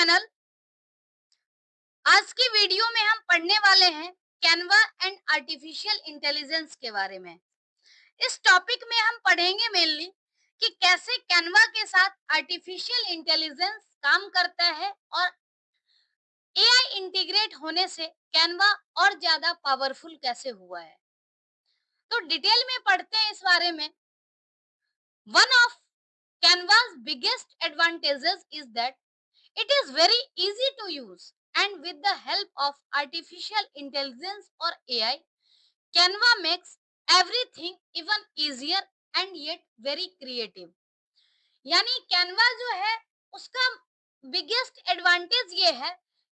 Channel. आज की video में हम पढ़ने वाले हैं कैनवा एंड आर्टिफिशियल इंटेलिजेंस के बारे में। इस टॉपिक में हम पढ़ेंगे मेनली कि कैसे कैनवा के साथ आर्टिफिशियल इंटेलिजेंस काम करता है और एआई इंटीग्रेट होने से कैनवा और ज्यादा पावरफुल कैसे हुआ है। तो डिटेल में पढ़ते हैं इस बारे में। One of Canva's biggest advantages is that it is very easy to use, and with the help of artificial intelligence or AI, Canva makes everything even easier and yet very creative. यानी Canva जो है उसका biggest advantage ये है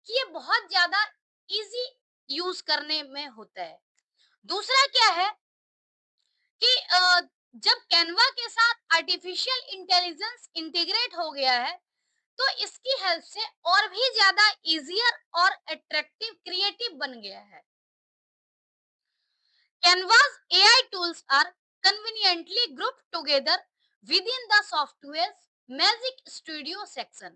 कि ये बहुत ज्यादा इजी यूज करने में होता है। दूसरा क्या है कि जब कैनवा के साथ आर्टिफिशियल इंटेलिजेंस इंटीग्रेट हो गया है तो इसकी हेल्प से और भी ज्यादा इजियर और अट्रैक्टिव क्रिएटिव बन गया है। Canva's AI tools are conveniently grouped together within the software's Magic Studio section.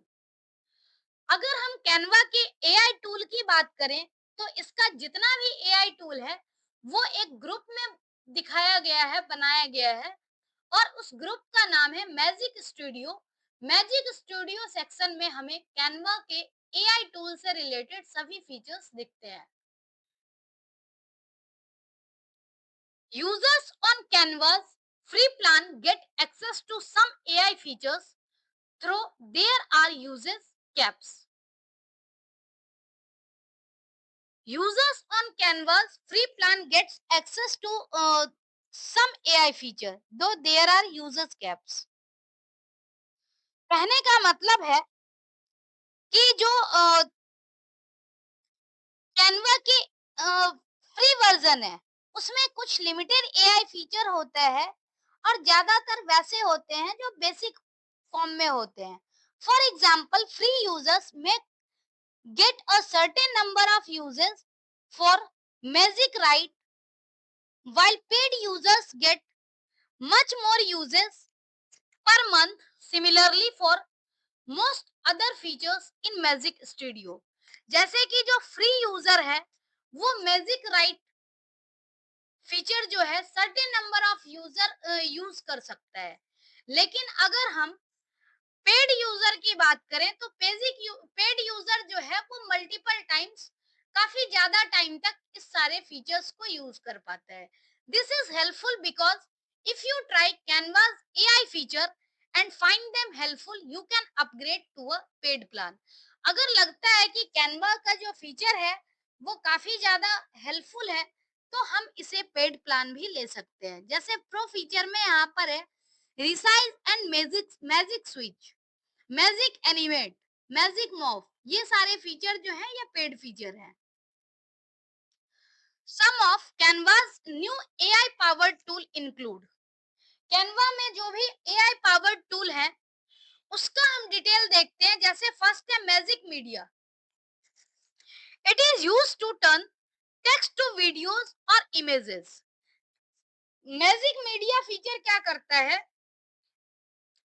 अगर हम कैनवा के एआई टूल की बात करें तो इसका जितना भी एआई टूल है वो एक ग्रुप में दिखाया गया है, बनाया गया है और उस ग्रुप का नाम है magic studio. Magic studio section में हमें कैनवा के एआई टूल से रिलेटेड सभी फीचर्स दिखते हैं। Users on Canvas free plan get access to some AI features through their are uses caps. Users on Canvas free plan gets access to some AI feature, though there are users caps. कहने का मतलब है कि जो Canva के free version है उसमें कुछ लिमिटेड एआई फीचर होता है और ज्यादातर वैसे होते हैं जो बेसिक फॉर्म में होते हैं। फॉर एग्जाम्पल फ्री यूजर्स में get a certain number of users for magic right while paid users get much more uses per month. Similarly for most other features in Magic Studio, जैसे कि जो free user है वो magic right feature जो है certain number of user use कर सकता है, लेकिन अगर हम पेड यूजर की बात करें तो पेड यूजर जो है वो मल्टीपल टाइम्स काफी ज्यादा टाइम तक इस सारे फीचर्स को यूज कर पाता है। This is helpful because if you try Canvas AI feature and find them helpful you can upgrade to a paid plan. अगर लगता है कि कैनवा का जो फीचर है वो काफी ज्यादा हेल्पफुल है तो हम इसे पेड प्लान भी ले सकते हैं। जैसे प्रो फीचर में यहाँ पर है resize and magic switch, magic animate, magic morph, ये सारे फीचर जो हैं ये पेड फीचर हैं। Some of Canva's new AI powered tool include. Canva में जो भी एआई पावर्ड टूल है उसका हम डिटेल देखते हैं। जैसे फर्स्ट है magic media. It is used to turn text to videos और इमेजेस। मैजिक मीडिया फीचर क्या करता है,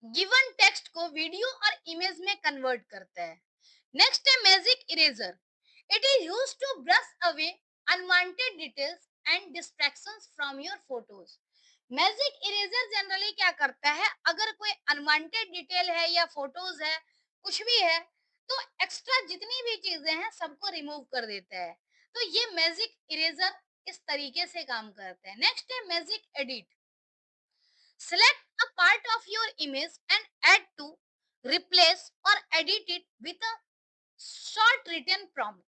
गिवन टेक्स्ट को वीडियो और इमेज में कन्वर्ट करता है। नेक्स्ट है magic eraser. It is used to brush away unwanted details and distractions from your photos. Magic eraser generally क्या करता है, अगर कोई अनवांटेड डिटेल है या फोटोज है कुछ भी है तो एक्स्ट्रा जितनी भी चीजें हैं सबको रिमूव कर देता है। तो ये मैजिक इरेजर इस तरीके से काम करता है। नेक्स्ट है magic edit. Select a part of your image and add to, replace or edit it with a short written prompt.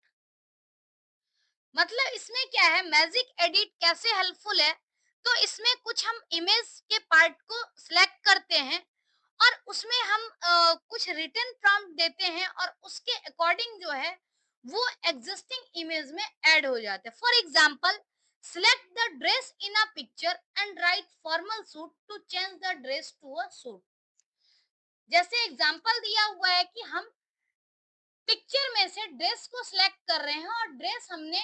मतलब इसमें क्या है, मैजिक एडिट कैसे हेल्पफुल है, तो इसमें कुछ हम इमेज के पार्ट को सिलेक्ट करते हैं और उसमें हम कुछ रिटन प्रॉम्प्ट देते हैं और उसके अकॉर्डिंग जो है वो एग्जिस्टिंग इमेज में ऐड हो जाते हैं। For example select the dress in a picture and write formal suit to change the dress to a suit। जैसे एग्जाम्पल दिया हुआ है कि हम पिक्चर में से ड्रेस को सिलेक्ट कर रहे हैं और ड्रेस हमने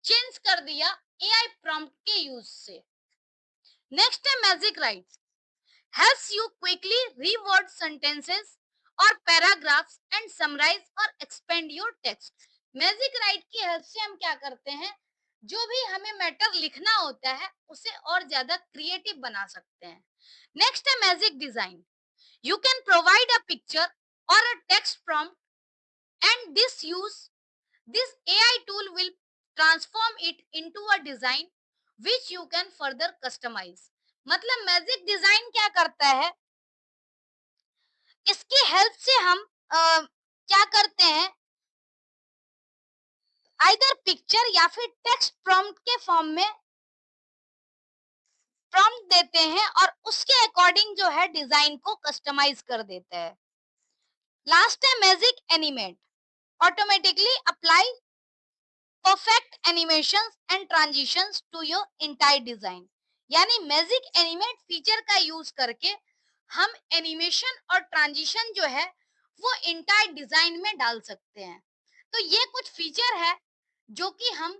चेंज कर दिया एआई प्रॉम्प्ट के यूज से। नेक्स्ट है magic right. helps you quickly reword sentences और पैराग्राफ्स एंड समराइज और expand your text. Magic right की हेल्प से हम क्या करते हैं, जो भी हमें मैटर लिखना होता है उसे और ज्यादा क्रिएटिव बना सकते हैं। नेक्स्ट है magic design. You can provide a picture or a text prompt and this AI tool will transform it into a design which you can further customize। मतलब मैजिक डिजाइन क्या करता है, इसकी हेल्प से हम क्या करते हैं, आइदर पिक्चर या फिर टेक्स्ट प्रॉम्प्ट के फॉर्म में प्रॉम्प्ट देते हैं और उसके अकॉर्डिंग जो है डिजाइन को कस्टमाइज कर देता है। लास्ट है magic animate. Automatically apply perfect animations and transitions to your entire design. यानी मैजिक एनिमेट फीचर का यूज करके हम एनिमेशन और ट्रांजिशन जो है वो इंटायर डिजाइन में डाल सकते हैं। तो ये कुछ फीचर है जो कि हम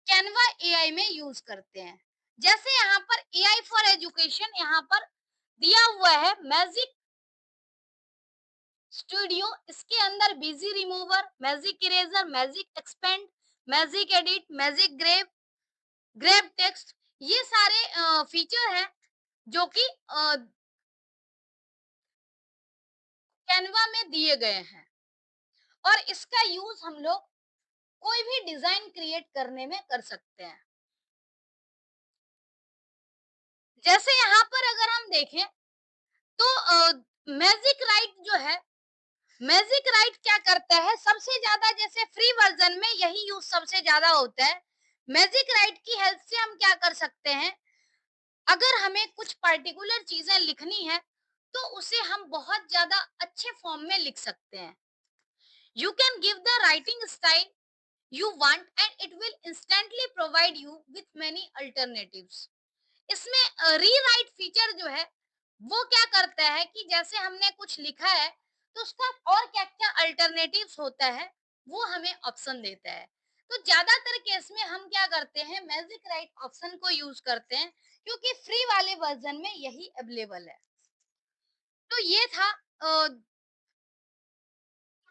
कैनवा एआई में यूज करते हैं। जैसे यहाँ पर एआई फॉर एजुकेशन यहाँ पर दिया हुआ है मैजिक स्टूडियो, इसके अंदर busy remover, magic eraser, magic expand, magic edit, magic grab text, ये सारे फीचर हैं जो कि कैनवा में दिए गए हैं और इसका यूज हम लोग कोई भी डिजाइन क्रिएट करने में कर सकते हैं। जैसे यहाँ पर अगर हम देखें तो मैजिक राइट जो है, मैजिक राइट क्या करता है, सबसे ज्यादा जैसे फ्री वर्जन में यही यूज सबसे ज्यादा होता है। मैजिक राइट की हेल्प से हम क्या कर सकते हैं, अगर हमें कुछ पर्टिकुलर चीजें लिखनी है तो उसे हम बहुत ज्यादा अच्छे फॉर्म में लिख सकते हैं। You can give the writing style you want and it will instantly provide you with many alternatives। इसमें रीराइट फीचर जो है वो क्या करता है कि जैसे हमने कुछ लिखा है तो उसका और क्या क्या अल्टरनेटिव्स होता है वो हमें ऑप्शन देता है। तो ज्यादातर केस में हम क्या करते हैं, मैजिक राइट ऑप्शन को यूज करते हैं क्योंकि फ्री वाले वर्जन में यही अवेलेबल है। तो ये था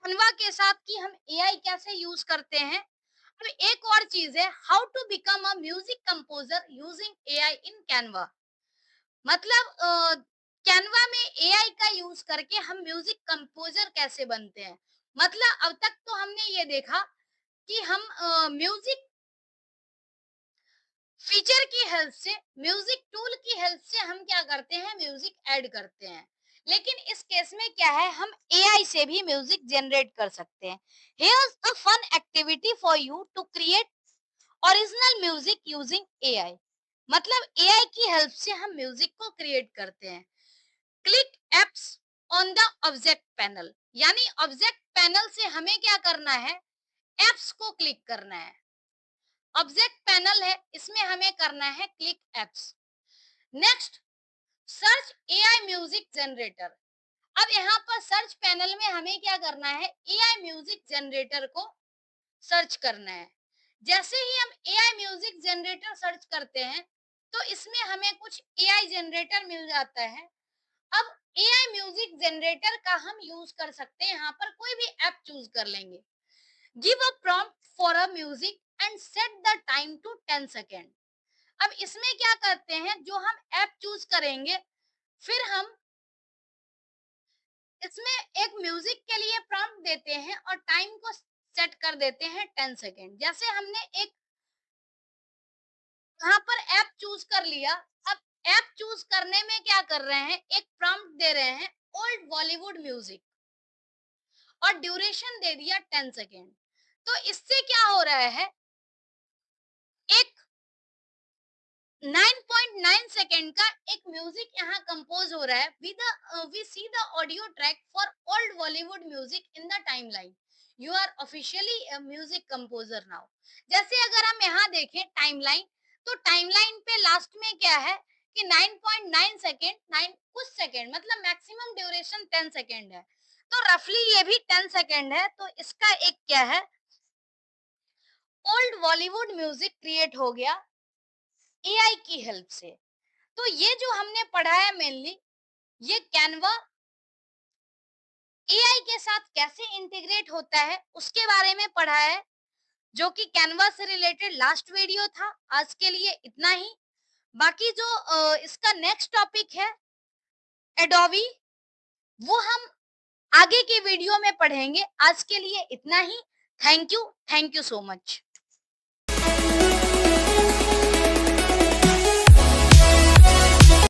कैनवा के साथ कि हम एआई कैसे यूज करते हैं। अब एक और चीज है, how to become a music composer using AI in Canva. मतलब कैनवा में एआई का यूज करके हम म्यूजिक कंपोजर कैसे बनते हैं। मतलब अब तक तो हमने ये देखा कि हम म्यूजिक फीचर की हेल्प से, म्यूजिक टूल की हेल्प से हम क्या करते हैं, म्यूजिक ऐड करते हैं। लेकिन इस केस में क्या है, हम एआई से भी म्यूजिक जनरेट कर सकते हैं। Here's a fun activity for you to create original music using AI. मतलब एआई की हेल्प से हम म्यूजिक को क्रिएट करते हैं। Click apps on the object panel. यानी ऑब्जेक्ट पैनल से हमें क्या करना है, एप्स को क्लिक करना है। ऑब्जेक्ट पैनल है, इसमें हमें करना है click apps. Next, search AI music generator. अब यहाँ पर सर्च पैनल में हमें क्या करना है, एआई म्यूजिक जनरेटर को सर्च करना है। जैसे ही हम एआई म्यूजिक जनरेटर सर्च करते हैं तो इसमें हमें कुछ एआई जनरेटर मिल जाता है। अब एआई म्यूजिक जनरेटर का हम यूज कर सकते हैं, यहाँ पर कोई भी ऐप चूज कर लेंगे। Give a prompt for a music and set the time to 10 second. अब इसमें क्या करते हैं, जो हम ऐप चूज करेंगे फिर हम इसमें एक म्यूजिक के लिए प्रॉम्प्ट देते हैं और टाइम को सेट कर देते हैं 10 सेकेंड। जैसे हमने एक यहाँ पर ऐप चूज कर लिया। अब ऐप चूज करने में क्या कर रहे हैं, एक प्रॉम्प्ट दे रहे हैं ओल्ड बॉलीवुड म्यूजिक और ड्यूरेशन दे दिया 10 सेकेंड। तो इससे क्या हो रहा है, एक 9.9 सेकेंड का एक म्यूजिक यहाँ कंपोज हो रहा है। We see the audio track for old Bollywood music in the timeline. You are officially music composer now. जैसे अगर हम यहाँ देखें टाइमलाइन, तो टाइमलाइन पे लास्ट में क्या है कि 9.9 सेकेंड, 9 कुछ सेकेंड, मतलब मैक्सिमम ड्यूरेशन 10 सेकेंड है। तो रफली ये भी 10 सेकेंड है। तो इसका एक क्या है, ओल्ड बॉलीवुड म्यूजिक क्रिएट हो गया एआई की हेल्प से। तो ये जो हमने पढ़ा है मेनली, ये कैनवा साथ कैसे इंटीग्रेट होता है उसके बारे में पढ़ा है, जो कि कैनवा से रिलेटेड लास्ट वीडियो था। आज के लिए इतना ही। बाकी जो इसका नेक्स्ट टॉपिक है एडोबी, वो हम आगे के वीडियो में पढ़ेंगे। आज के लिए इतना ही। Thank you so much.